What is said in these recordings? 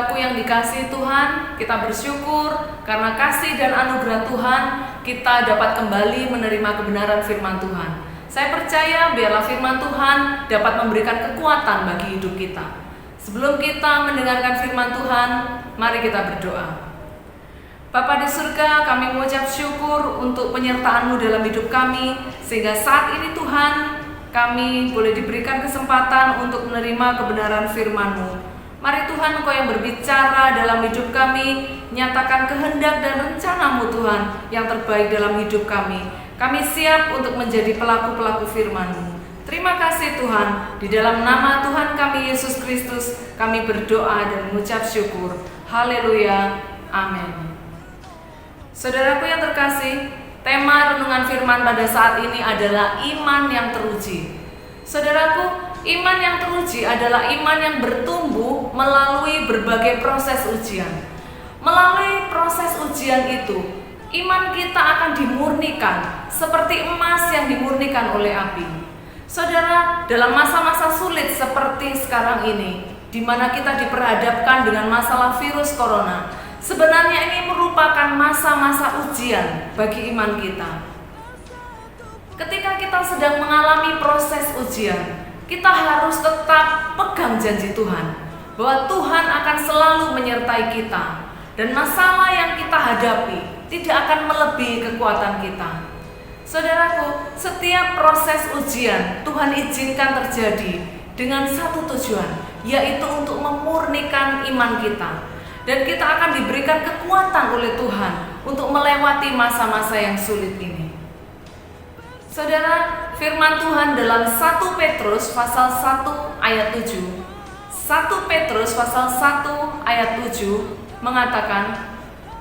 Saudaraku yang dikasihi Tuhan, kita bersyukur karena kasih dan anugerah Tuhan kita dapat kembali menerima kebenaran firman Tuhan. Saya percaya biarlah firman Tuhan dapat memberikan kekuatan bagi hidup kita. Sebelum kita mendengarkan firman Tuhan, mari kita berdoa. Bapa di surga, kami mengucap syukur untuk penyertaan-Mu dalam hidup kami, sehingga saat ini Tuhan, kami boleh diberikan kesempatan untuk menerima kebenaran firman-Mu. Mari Tuhan, Engkau yang berbicara dalam hidup kami, nyatakan kehendak dan rencana-Mu Tuhan yang terbaik dalam hidup kami. Kami siap untuk menjadi pelaku-pelaku firman-Mu. Terima kasih Tuhan, di dalam nama Tuhan kami Yesus Kristus, kami berdoa dan mengucap syukur. Haleluya, amin. Saudaraku yang terkasih, tema renungan firman pada saat ini adalah iman yang teruji. Saudaraku, iman yang teruji adalah iman yang bertumbuh melalui berbagai proses ujian. Melalui proses ujian itu, iman kita akan dimurnikan seperti emas yang dimurnikan oleh api. Saudara, dalam masa-masa sulit seperti sekarang ini, di mana kita diperhadapkan dengan masalah virus corona, sebenarnya ini merupakan masa-masa ujian bagi iman kita. Ketika kita sedang mengalami proses ujian, kita harus tetap pegang janji Tuhan, bahwa Tuhan akan selalu menyertai kita, dan masalah yang kita hadapi tidak akan melebihi kekuatan kita. Saudaraku, setiap proses ujian Tuhan izinkan terjadi dengan satu tujuan, yaitu untuk memurnikan iman kita. Dan kita akan diberikan kekuatan oleh Tuhan untuk melewati masa-masa yang sulit ini. Saudara, firman Tuhan dalam 1 Petrus pasal 1 ayat 7. 1 Petrus pasal 1 ayat 7 mengatakan,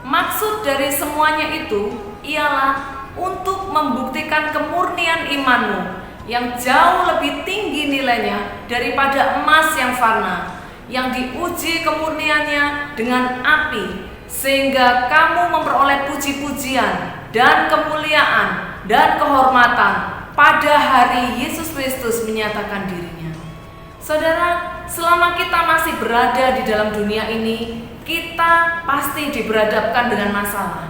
maksud dari semuanya itu ialah untuk membuktikan kemurnian imanmu yang jauh lebih tinggi nilainya daripada emas yang fana, yang diuji kemurniannya dengan api, sehingga kamu memperoleh puji-pujian dan kemuliaan dan kehormatan pada hari Yesus Kristus menyatakan dirinya. Saudara, selama kita masih berada di dalam dunia ini, kita pasti diberhadapkan dengan masalah.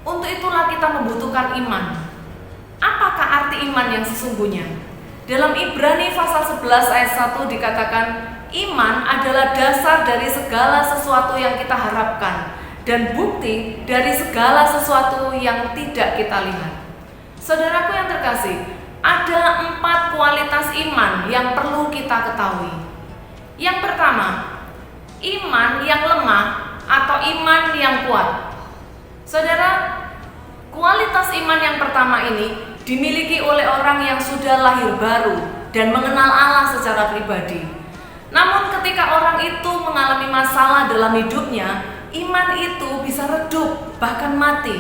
Untuk itulah kita membutuhkan iman. Apakah arti iman yang sesungguhnya? Dalam Ibrani pasal 11 ayat 1 dikatakan, iman adalah dasar dari segala sesuatu yang kita harapkan dan bukti dari segala sesuatu yang tidak kita lihat. Saudaraku yang terkasih, ada 4 kualitas iman yang perlu kita ketahui. Yang pertama, iman yang lemah atau iman yang kuat. Saudara, kualitas iman yang pertama ini dimiliki oleh orang yang sudah lahir baru dan mengenal Allah secara pribadi. Namun ketika orang itu mengalami masalah dalam hidupnya, iman itu bisa redup, bahkan mati.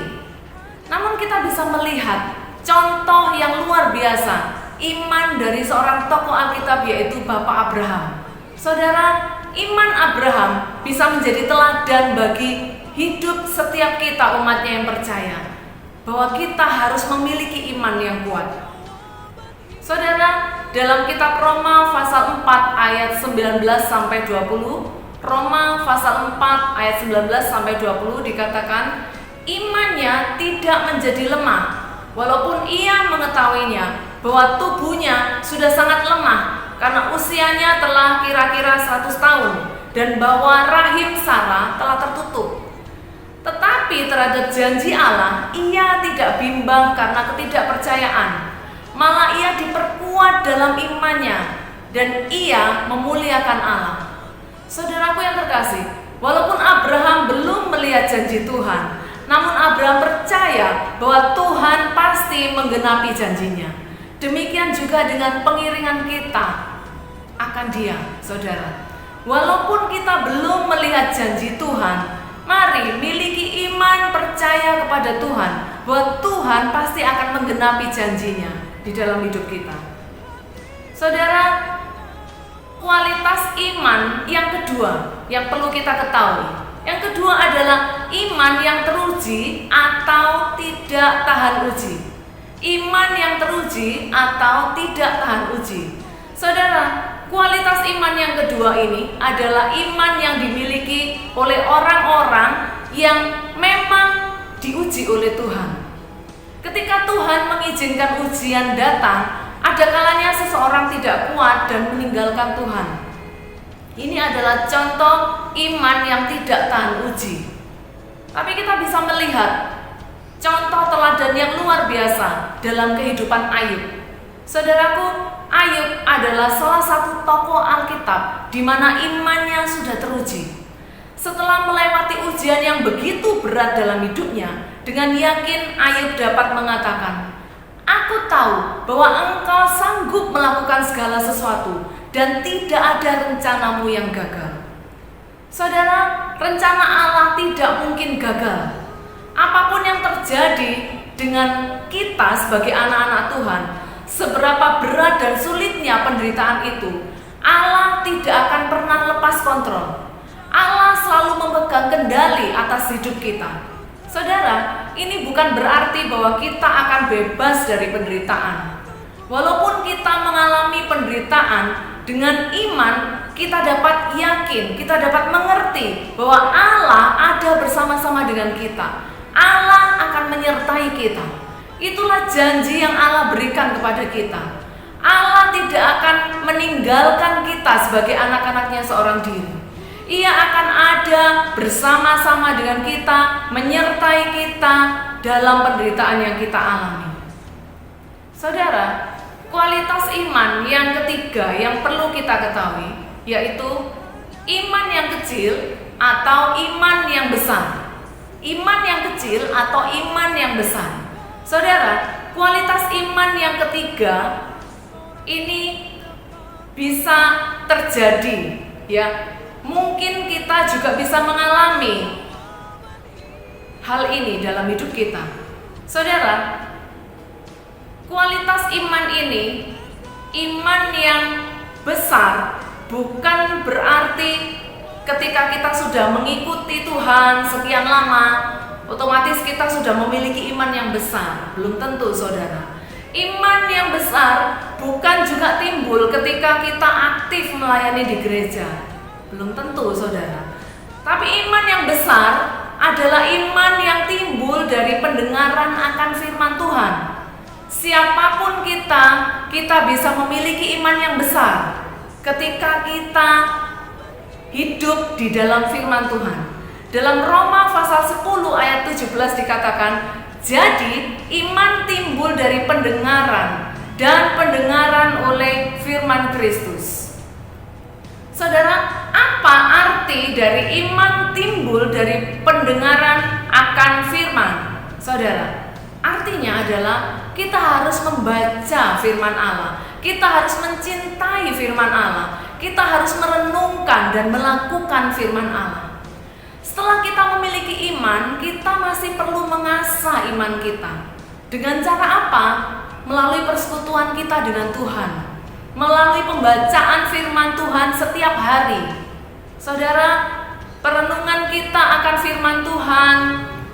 Namun kita bisa melihat contoh yang luar biasa, iman dari seorang tokoh Alkitab yaitu Bapak Abraham. Saudara, iman Abraham bisa menjadi teladan bagi hidup setiap kita umatnya yang percaya, bahwa kita harus memiliki iman yang kuat. Saudara, dalam kitab Roma pasal 4 ayat 19 sampai 20, Roma pasal 4 ayat 19 sampai 20 dikatakan, imannya tidak menjadi lemah walaupun ia mengetahuinya bahwa tubuhnya sudah sangat lemah karena usianya telah kira-kira 100 tahun dan bahwa rahim Sarah telah tertutup. Tetapi terhadap janji Allah, ia tidak bimbang karena ketidakpercayaan. Malah ia diperkuat dalam imannya dan ia memuliakan Allah. Saudaraku yang terkasih, walaupun Abraham belum melihat janji Tuhan, namun Abraham percaya bahwa Tuhan pasti menggenapi janjinya. Demikian juga dengan pengiringan kita akan Dia, saudara. Walaupun kita belum melihat janji Tuhan, mari miliki iman percaya kepada Tuhan bahwa Tuhan pasti akan menggenapi janjinya di dalam hidup kita. Saudara, kualitas iman yang kedua yang perlu kita ketahui. Yang kedua adalah iman yang teruji atau tidak tahan uji. Iman yang teruji atau tidak tahan uji. Saudara, kualitas iman yang kedua ini adalah iman yang dimiliki oleh orang-orang yang memang diuji oleh Tuhan. Ketika Tuhan mengizinkan ujian datang, ada kalanya seseorang tidak kuat dan meninggalkan Tuhan. Ini adalah contoh iman yang tidak tahan uji. Tapi kita bisa melihat contoh teladan yang luar biasa dalam kehidupan Ayub. Saudaraku, Ayub adalah salah satu tokoh Alkitab di mana imannya sudah teruji. Setelah melewati ujian yang begitu berat dalam hidupnya, dengan yakin Ayub dapat mengatakan, "Aku tahu bahwa Engkau sanggup melakukan segala sesuatu dan tidak ada rencanamu yang gagal." Saudara, rencana Allah tidak mungkin gagal. Apapun yang terjadi dengan kita sebagai anak-anak Tuhan, seberapa berat dan sulitnya penderitaan itu, Allah tidak akan pernah lepas kontrol. Allah selalu memegang kendali atas hidup kita. Saudara, ini bukan berarti bahwa kita akan bebas dari penderitaan. Walaupun kita mengalami penderitaan, dengan iman kita dapat yakin, kita dapat mengerti bahwa Allah ada bersama-sama dengan kita. Allah akan menyertai kita. Itulah janji yang Allah berikan kepada kita. Allah tidak akan meninggalkan kita sebagai anak-anaknya seorang diri. Ia akan ada bersama-sama dengan kita, menyertai kita dalam penderitaan yang kita alami. Saudara, kualitas iman yang ketiga yang perlu kita ketahui yaitu iman yang kecil atau iman yang besar. Iman yang kecil atau iman yang besar. Saudara, kualitas iman yang ketiga ini bisa terjadi, ya. Mungkin kita juga bisa mengalami hal ini dalam hidup kita. Saudara, kualitas iman ini, iman yang besar, bukan berarti ketika kita sudah mengikuti Tuhan sekian lama, otomatis kita sudah memiliki iman yang besar. Belum tentu, saudara. Iman yang besar bukan juga timbul ketika kita aktif melayani di gereja. Belum tentu, saudara. Tapi iman yang besar adalah iman yang timbul dari pendengaran akan firman Tuhan. Siapapun kita bisa memiliki iman yang besar ketika kita hidup di dalam firman Tuhan. Dalam Roma pasal 10 ayat 17 dikatakan, "Jadi iman timbul dari pendengaran dan pendengaran oleh firman Kristus." Saudara, apa arti dari iman timbul dari pendengaran akan firman? Saudara, artinya adalah kita harus membaca firman Allah, kita harus mencintai firman Allah, kita harus merenungkan dan melakukan firman Allah. Setelah kita memiliki iman, kita masih perlu mengasah iman kita. Dengan cara apa? Melalui persekutuan kita dengan Tuhan, melalui pembacaan firman Tuhan setiap hari. Saudara, perenungan kita akan firman Tuhan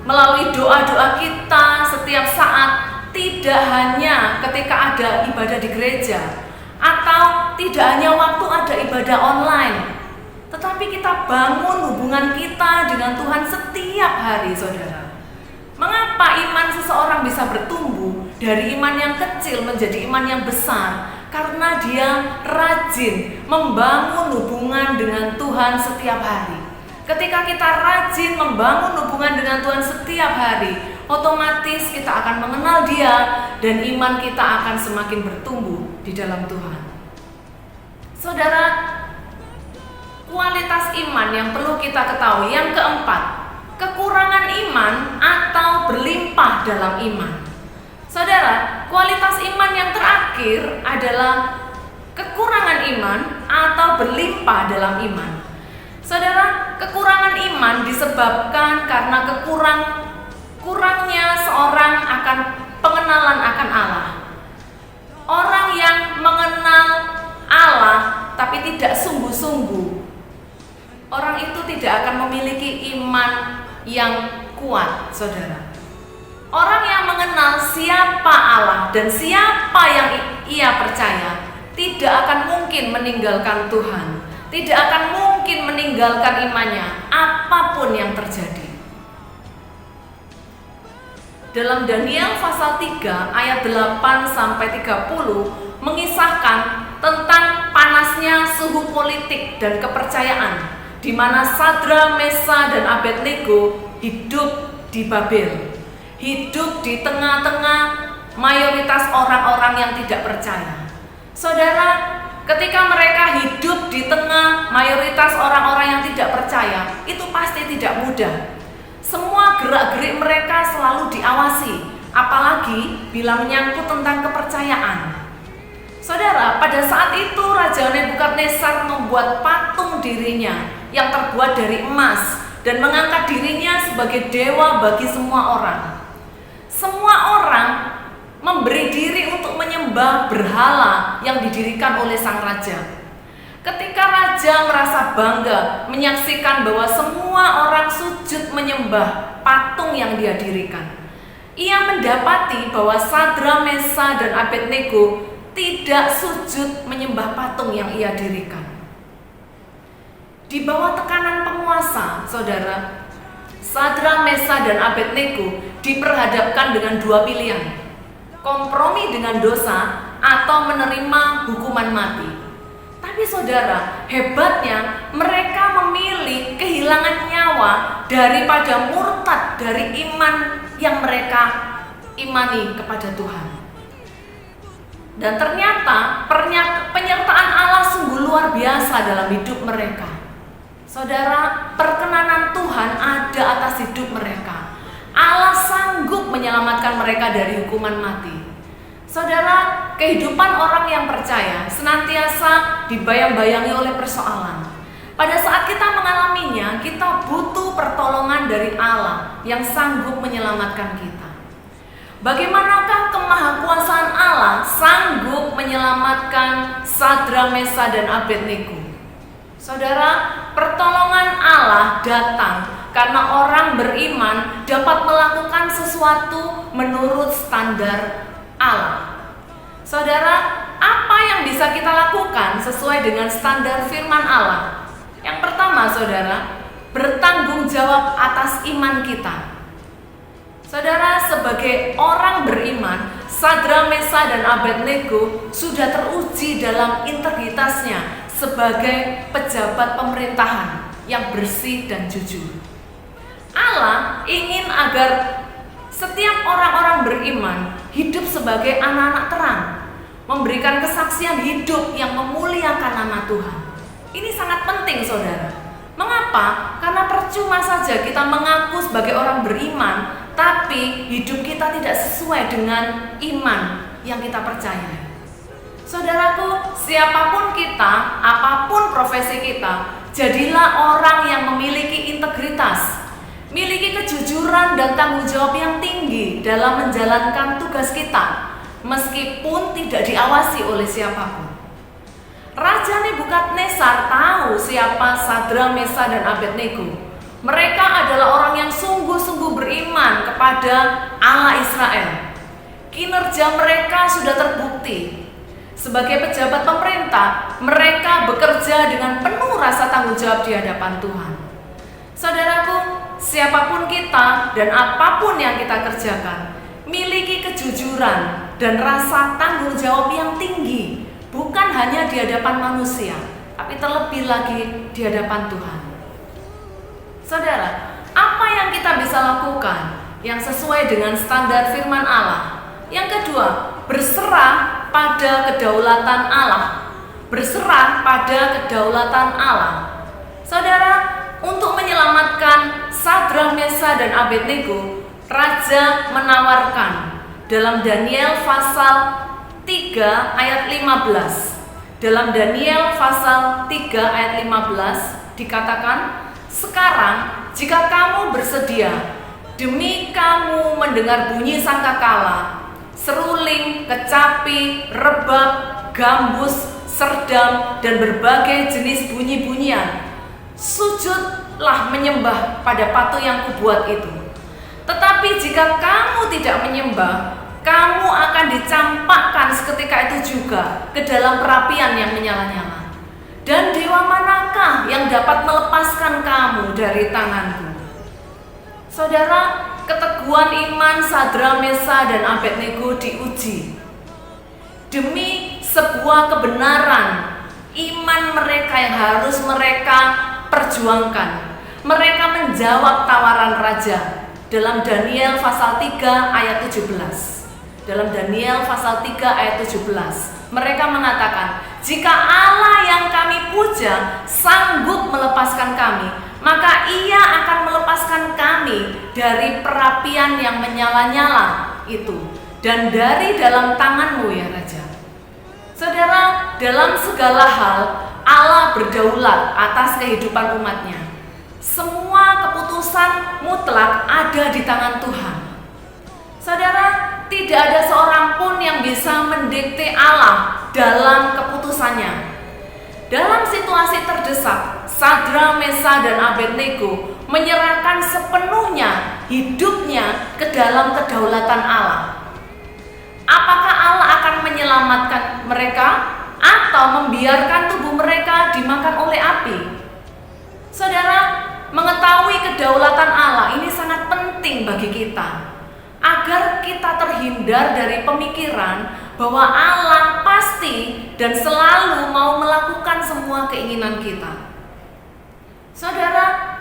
melalui doa-doa kita setiap saat, tidak hanya ketika ada ibadah di gereja atau tidak hanya waktu ada ibadah online, tetapi kita bangun hubungan kita dengan Tuhan setiap hari, saudara. Mengapa iman seseorang bisa bertumbuh dari iman yang kecil menjadi iman yang besar? Karena dia rajin membangun hubungan dengan Tuhan setiap hari. Ketika kita rajin membangun hubungan dengan Tuhan setiap hari, otomatis kita akan mengenal Dia dan iman kita akan semakin bertumbuh di dalam Tuhan. Saudara, kualitas iman yang perlu kita ketahui yang keempat, kekurangan iman atau berlimpah dalam iman. Saudara, kualitas iman yang terakhir adalah kekurangan iman atau berlimpah dalam iman. Saudara, kekurangan iman disebabkan karena kurangnya seorang akan pengenalan akan Allah. Orang yang mengenal Allah tapi tidak sungguh-sungguh, orang itu tidak akan memiliki iman yang kuat, saudara. Orang yang mengenal siapa Allah dan siapa yang ia percaya, tidak akan mungkin meninggalkan Tuhan, tidak akan mungkin meninggalkan imannya apapun yang terjadi. Dalam Daniel pasal 3 ayat 8-30 mengisahkan tentang panasnya suhu politik dan kepercayaan di mana Sadra, Mesa, dan Abednego hidup di Babel, hidup di tengah-tengah mayoritas orang-orang yang tidak percaya. Saudara, ketika mereka hidup di tengah mayoritas orang-orang yang tidak percaya, itu pasti tidak mudah. Semua gerak-gerik mereka selalu diawasi, apalagi bila menyangkut tentang kepercayaan. Saudara, pada saat itu Raja Nebukadnezar membuat patung dirinya yang terbuat dari emas dan mengangkat dirinya sebagai dewa bagi semua orang. Semua orang memberi diri untuk menyembah berhala yang didirikan oleh sang raja. Ketika raja merasa bangga menyaksikan bahwa semua orang sujud menyembah patung yang dia dirikan, ia mendapati bahwa Sadra, Mesa, dan Abednego tidak sujud menyembah patung yang ia dirikan. Di bawah tekanan penguasa, saudara, Sadra, Mesa, dan Abednego diperhadapkan dengan dua pilihan: kompromi dengan dosa atau menerima hukuman mati. Tapi saudara, hebatnya mereka memilih kehilangan nyawa daripada murtad dari iman yang mereka imani kepada Tuhan. Dan ternyata penyertaan Allah sungguh luar biasa dalam hidup mereka. Saudara, perkenanan Tuhan ada atas hidup mereka. Allah sanggup menyelamatkan mereka dari hukuman mati. Saudara, kehidupan orang yang percaya senantiasa dibayang-bayangi oleh persoalan. Pada saat kita mengalaminya, kita butuh pertolongan dari Allah yang sanggup menyelamatkan kita. Bagaimanakah kemahakuasaan Allah sanggup menyelamatkan Sadra, Mesa, dan Abednego? Saudara, pertolongan Allah datang karena orang beriman dapat melakukan sesuatu menurut standar Allah. Saudara, apa yang bisa kita lakukan sesuai dengan standar firman Allah? Yang pertama, saudara, bertanggung jawab atas iman kita. Saudara, sebagai orang beriman, Sadra, Mesa, dan Abednego sudah teruji dalam integritasnya sebagai pejabat pemerintahan yang bersih dan jujur. Allah ingin agar setiap orang-orang beriman hidup sebagai anak-anak terang, memberikan kesaksian hidup yang memuliakan nama Tuhan. Ini sangat penting, saudara. Mengapa? Karena percuma saja kita mengaku sebagai orang beriman, tapi hidup kita tidak sesuai dengan iman yang kita percaya. Saudaraku, siapapun kita, apapun profesi kita, jadilah orang yang memiliki integritas, miliki kejujuran dan tanggung jawab yang tinggi dalam menjalankan tugas kita, meskipun tidak diawasi oleh siapapun. Raja Nebukadnezar tahu siapa Sadra, Mesa, dan Abednego. Mereka adalah orang yang sungguh-sungguh beriman kepada Allah Israel. Kinerja mereka sudah terbukti. Sebagai pejabat pemerintah, mereka bekerja dengan penuh rasa tanggung jawab di hadapan Tuhan. Saudaraku, siapapun kita dan apapun yang kita kerjakan, miliki kejujuran dan rasa tanggung jawab yang tinggi, bukan hanya di hadapan manusia, tapi terlebih lagi di hadapan Tuhan. Saudara, apa yang kita bisa lakukan yang sesuai dengan standar firman Allah? Yang kedua, berserah pada kedaulatan Allah. Berserah pada kedaulatan Allah. Saudara, untuk menyelamatkan Sadra, Mesa, dan Abednego, Raja menawarkan dalam Daniel pasal 3 ayat 15. Dalam Daniel pasal 3 ayat 15 dikatakan, "Sekarang jika kamu bersedia, demi kamu mendengar bunyi sangkakala, seruling, kecapi, rebab, gambus, serdam, dan berbagai jenis bunyi-bunyian, sujudlah menyembah pada patung yang kubuat itu. Tetapi jika kamu tidak menyembah, kamu akan dicampakkan seketika itu juga ke dalam perapian yang menyala-nyala. Dan dewa manakah yang dapat melepaskan kamu dari tanganku? Saudara, keteguhan iman Sadra, Mesa, dan Abednego diuji demi sebuah kebenaran iman mereka yang harus mereka perjuangkan. Mereka menjawab tawaran raja dalam Daniel pasal 3 ayat 17. Dalam Daniel pasal 3 ayat 17, mereka mengatakan, jika Allah yang kami puja sanggup melepaskan kami, maka Ia akan melepaskan kami dari perapian yang menyala-nyala itu dan dari dalam tanganmu ya Raja. Saudara, dalam segala hal Allah berdaulat atas kehidupan umatnya. Semua keputusan mutlak ada di tangan Tuhan. Saudara, tidak ada seorang pun yang bisa mendikte Allah dalam keputusannya. Dalam situasi terdesak, Sadra, Mesa, dan Abednego menyerahkan sepenuhnya hidupnya ke dalam kedaulatan Allah. Apakah Allah akan menyelamatkan mereka atau membiarkan tubuh mereka dimakan oleh api? Saudara, mengetahui kedaulatan Allah ini sangat penting bagi kita, agar kita terhindar dari pemikiran bahwa Allah pasti dan selalu mau melakukan semua keinginan kita. Saudara,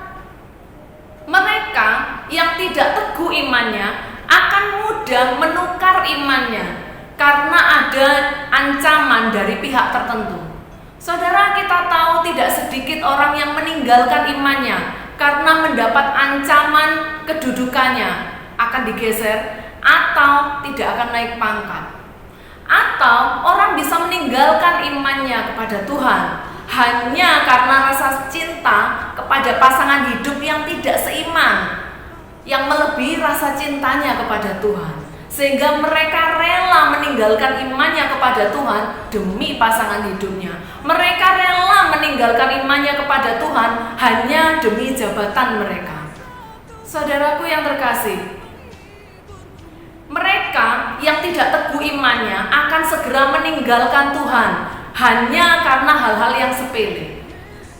mereka yang tidak teguh imannya akan mudah menukar imannya karena ada ancaman dari pihak tertentu. Saudara, kita tahu tidak sedikit orang yang meninggalkan imannya karena mendapat ancaman kedudukannya akan digeser atau tidak akan naik pangkat. Atau orang bisa meninggalkan imannya kepada Tuhan hanya karena rasa cinta kepada pasangan hidup yang tidak seiman, yang melebihi rasa cintanya kepada Tuhan, sehingga mereka rela meninggalkan imannya kepada Tuhan demi pasangan hidupnya. Mereka rela meninggalkan imannya kepada Tuhan hanya demi jabatan mereka. Saudaraku yang terkasih, mereka yang tidak teguh imannya akan segera meninggalkan Tuhan hanya karena hal-hal yang sepele.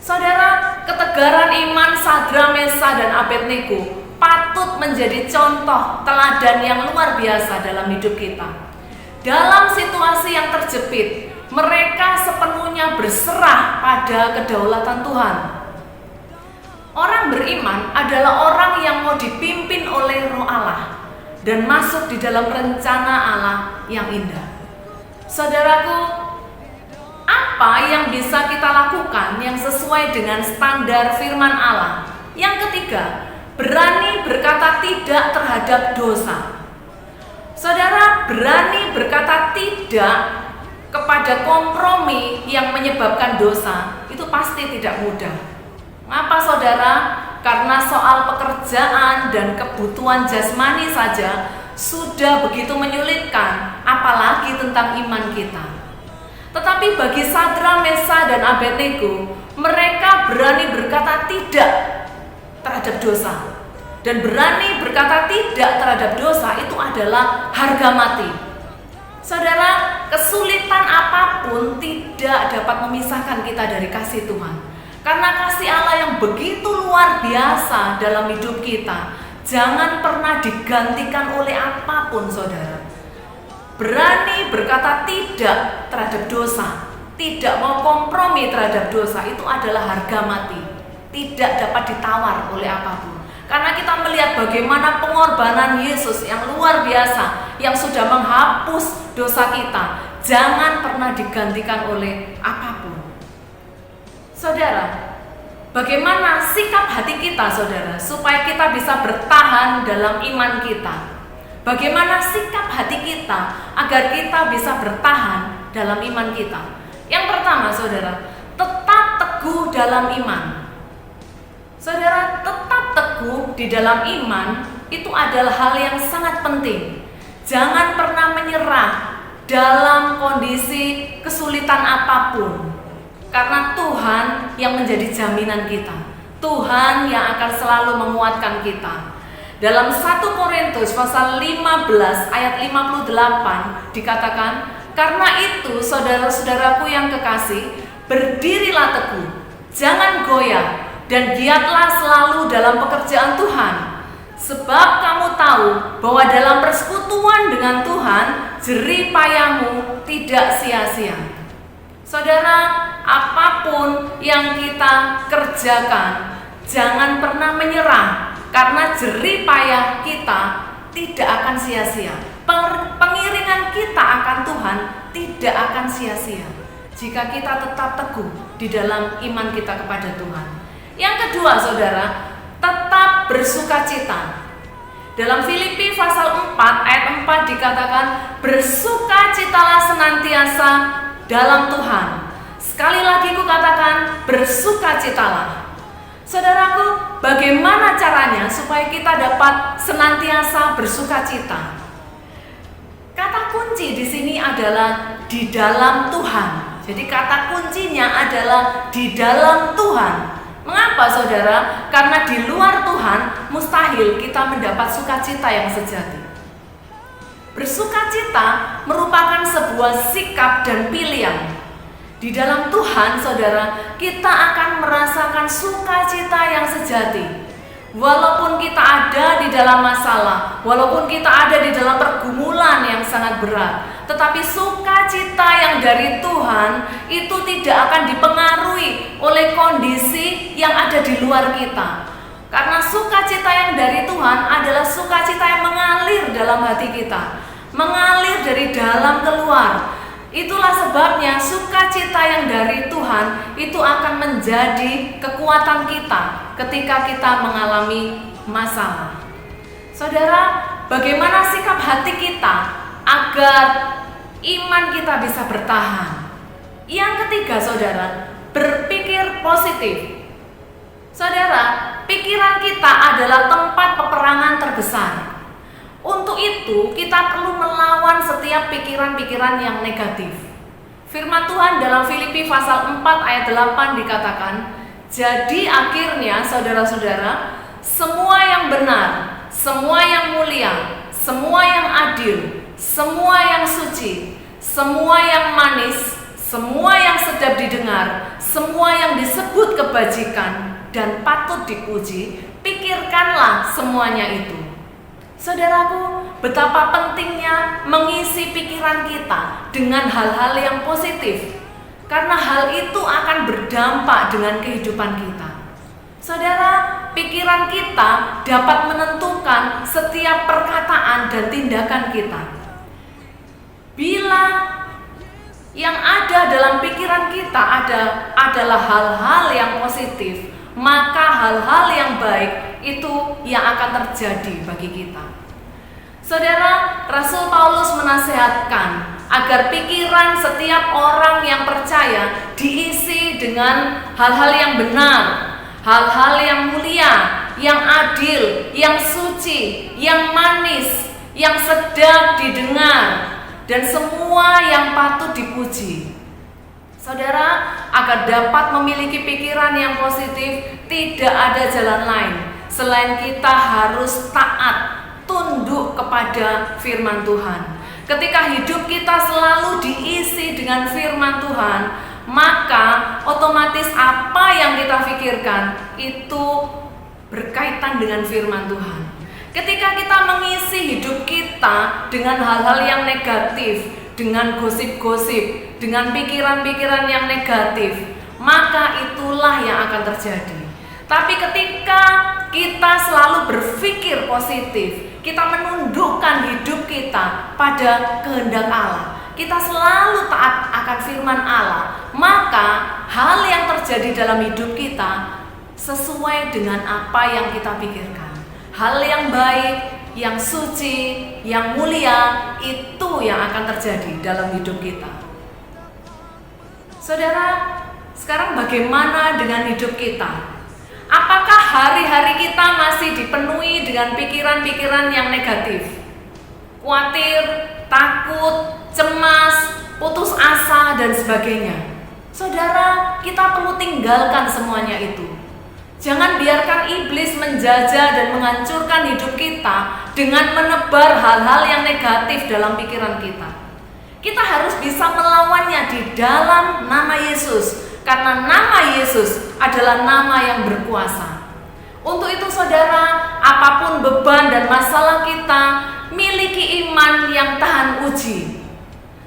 Saudara, ketegaran iman Sadra, Mesa, dan Abednego patut menjadi contoh teladan yang luar biasa dalam hidup kita. Dalam situasi yang terjepit, mereka sepenuhnya berserah pada kedaulatan Tuhan. Orang beriman adalah orang yang mau dipimpin oleh Roh Allah dan masuk di dalam rencana Allah yang indah. Saudaraku, apa yang bisa kita lakukan yang sesuai dengan standar firman Allah? Yang ketiga, berani berkata tidak terhadap dosa. Saudara, berani berkata tidak kepada kompromi yang menyebabkan dosa itu pasti tidak mudah. Mengapa saudara? Karena soal pekerjaan dan kebutuhan jasmani saja sudah begitu menyulitkan, apalagi tentang iman kita. Tetapi bagi Sadra, Mesa, dan Abednego, mereka berani berkata tidak terhadap dosa. Dan berani berkata tidak terhadap dosa itu adalah harga mati. Saudara, kesulitan apapun tidak dapat memisahkan kita dari kasih Tuhan. Karena kasih Allah yang begitu luar biasa dalam hidup kita jangan pernah digantikan oleh apapun, saudara. Berani berkata tidak terhadap dosa, tidak mau kompromi terhadap dosa, itu adalah harga mati. Tidak dapat ditawar oleh apapun. Karena kita melihat bagaimana pengorbanan Yesus yang luar biasa, yang sudah menghapus dosa kita, jangan pernah digantikan oleh apapun. Saudara, bagaimana sikap hati kita, saudara, supaya kita bisa bertahan dalam iman kita? Bagaimana sikap hati kita agar kita bisa bertahan dalam iman kita? Yang pertama, saudara, tetap teguh dalam iman. Saudara, tetap teguh di dalam iman itu adalah hal yang sangat penting. Jangan pernah menyerah dalam kondisi kesulitan apapun. Karena Tuhan yang menjadi jaminan kita, Tuhan yang akan selalu menguatkan kita. Dalam 1 Korintus pasal 15 ayat 58 dikatakan, "Karena itu saudara-saudaraku yang kekasih, berdirilah teguh, jangan goyah, dan giatlah selalu dalam pekerjaan Tuhan. Sebab kamu tahu bahwa dalam persekutuan dengan Tuhan, jerih payahmu tidak sia-sia." Saudara, apapun yang kita kerjakan, jangan pernah menyerah, karena jerih payah kita tidak akan sia-sia. Pengiringan kita akan Tuhan tidak akan sia-sia jika kita tetap teguh di dalam iman kita kepada Tuhan. Yang kedua, saudara, tetap bersukacita. Dalam Filipi pasal 4 ayat 4 dikatakan, "Bersukacitalah senantiasa dalam Tuhan." Sekali lagi kukatakan, bersukacitalah. Saudaraku, bagaimana caranya supaya kita dapat senantiasa bersukacita? Kata kunci di sini adalah di dalam Tuhan. Jadi kata kuncinya adalah di dalam Tuhan. Mengapa, saudara? Karena di luar Tuhan mustahil kita mendapat sukacita yang sejati. Bersukacita merupakan sebuah sikap dan pilihan. Di dalam Tuhan, saudara, kita akan merasakan sukacita yang sejati. Walaupun kita ada di dalam masalah, walaupun kita ada di dalam pergumulan yang sangat berat, tetapi sukacita yang dari Tuhan itu tidak akan dipengaruhi oleh kondisi yang ada di luar kita. Karena sukacita yang dari Tuhan adalah sukacita yang mengalir dalam hati kita, mengalir dari dalam keluar. Itulah sebabnya sukacita yang dari Tuhan itu akan menjadi kekuatan kita ketika kita mengalami masalah. Saudara, bagaimana sikap hati kita agar iman kita bisa bertahan? Yang ketiga, saudara, berpikir positif. Saudara, pikiran kita adalah tempat peperangan terbesar. Untuk itu, kita perlu melawan setiap pikiran-pikiran yang negatif. Firman Tuhan dalam Filipi pasal 4 ayat 8 dikatakan, "Jadi akhirnya saudara-saudara, semua yang benar, semua yang mulia, semua yang adil, semua yang suci, semua yang manis, semua yang sedap didengar, semua yang disebut kebajikan dan patut dipuji, pikirkanlah semuanya itu." Saudaraku, betapa pentingnya mengisi pikiran kita dengan hal-hal yang positif, karena hal itu akan berdampak dengan kehidupan kita. Saudara, pikiran kita dapat menentukan setiap perkataan dan tindakan kita. Bila yang ada dalam pikiran kita adalah hal-hal yang positif, maka hal-hal yang baik itu yang akan terjadi bagi kita. Saudara, Rasul Paulus menasihatkan agar pikiran setiap orang yang percaya diisi dengan hal-hal yang benar, hal-hal yang mulia, yang adil, yang suci, yang manis, yang sedap didengar, dan semua yang patut dipuji. Saudara, agar dapat memiliki pikiran yang positif, tidak ada jalan lain selain kita harus taat, tunduk kepada firman Tuhan. Ketika hidup kita selalu diisi dengan firman Tuhan, maka otomatis apa yang kita pikirkan itu berkaitan dengan firman Tuhan. Ketika kita mengisi hidup kita dengan hal-hal yang negatif, dengan gosip-gosip, dengan pikiran-pikiran yang negatif, maka itulah yang akan terjadi. Tapi ketika kita selalu berpikir positif, kita menundukkan hidup kita pada kehendak Allah, kita selalu taat akan firman Allah, maka hal yang terjadi dalam hidup kita sesuai dengan apa yang kita pikirkan. Hal yang baik, yang suci, yang mulia, itu yang akan terjadi dalam hidup kita. Saudara, sekarang bagaimana dengan hidup kita? Apakah hari-hari kita masih dipenuhi dengan pikiran-pikiran yang negatif? Khawatir, takut, cemas, putus asa, dan sebagainya. Saudara, kita perlu tinggalkan semuanya itu. Jangan biarkan iblis menjajah dan menghancurkan hidup kita dengan menebar hal-hal yang negatif dalam pikiran kita. Kita harus bisa melawannya di dalam nama Yesus, karena nama Yesus adalah nama yang berkuasa. Untuk itu saudara, apapun beban dan masalah kita, miliki iman yang tahan uji.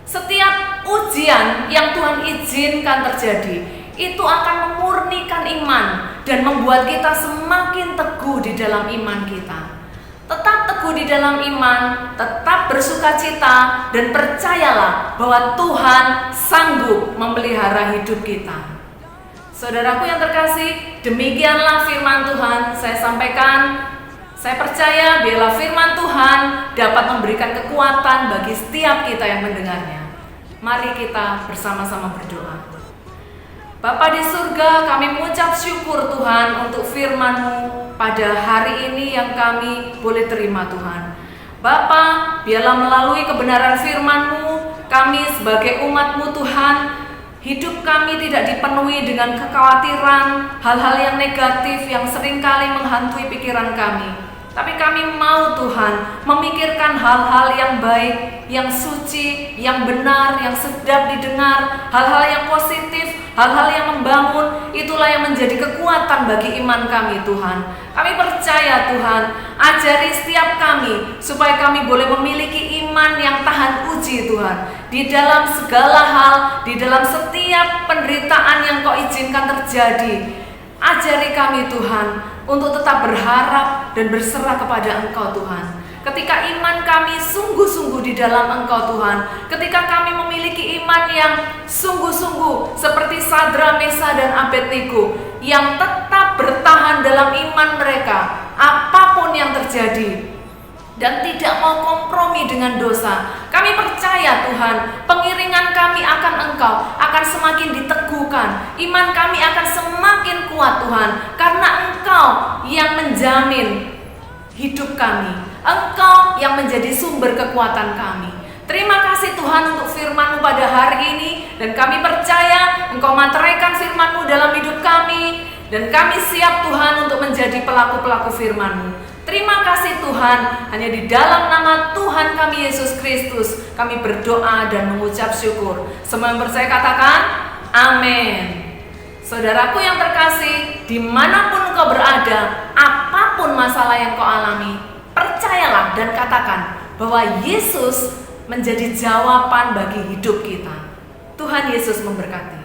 Setiap ujian yang Tuhan izinkan terjadi, itu akan memurnikan iman dan membuat kita semakin teguh di dalam iman kita. Tetap teguh di dalam iman, tetap bersukacita, dan percayalah bahwa Tuhan sanggup memelihara hidup kita. Saudaraku yang terkasih, demikianlah firman Tuhan saya sampaikan. Saya percaya biarlah firman Tuhan dapat memberikan kekuatan bagi setiap kita yang mendengarnya. Mari kita bersama-sama berdoa. Bapa di surga, kami mengucap syukur Tuhan untuk firman-Mu pada hari ini yang kami boleh terima Tuhan. Bapa, biarlah melalui kebenaran firman-Mu, kami sebagai umat-Mu Tuhan, hidup kami tidak dipenuhi dengan kekhawatiran, hal-hal yang negatif yang seringkali menghantui pikiran kami. Tapi kami mau Tuhan memikirkan hal-hal yang baik, yang suci, yang benar, yang sedap didengar, hal-hal yang positif, hal-hal yang membangun. Itulah yang menjadi kekuatan bagi iman kami Tuhan. Kami percaya Tuhan, ajari setiap kami supaya kami boleh memiliki iman yang tahan uji Tuhan. Di dalam segala hal, di dalam setiap penderitaan yang Kau izinkan terjadi, ajari kami Tuhan untuk tetap berharap dan berserah kepada Engkau Tuhan. Ketika iman kami sungguh-sungguh di dalam Engkau Tuhan, ketika kami memiliki iman yang sungguh-sungguh seperti Sadra, Mesa, dan Abednego yang tetap bertahan dalam iman mereka apapun yang terjadi dan tidak mau kompromi dengan dosa. Kami percaya Tuhan, pengiringan kami akan Engkau akan semakin diteguhkan. Iman kami akan semakin kuat Tuhan, karena Engkau yang menjamin hidup kami. Engkau yang menjadi sumber kekuatan kami. Terima kasih Tuhan untuk firman-Mu pada hari ini, dan kami percaya Engkau materaikan firman-Mu dalam hidup kami, dan kami siap Tuhan untuk menjadi pelaku-pelaku firman-Mu. Terima kasih Tuhan, hanya di dalam nama Tuhan kami Yesus Kristus kami berdoa dan mengucap syukur. Semua yang percaya katakan amin. Saudaraku yang terkasih, dimanapun engkau berada, apapun masalah yang kau alami, percayalah dan katakan bahwa Yesus menjadi jawaban bagi hidup kita. Tuhan Yesus memberkati.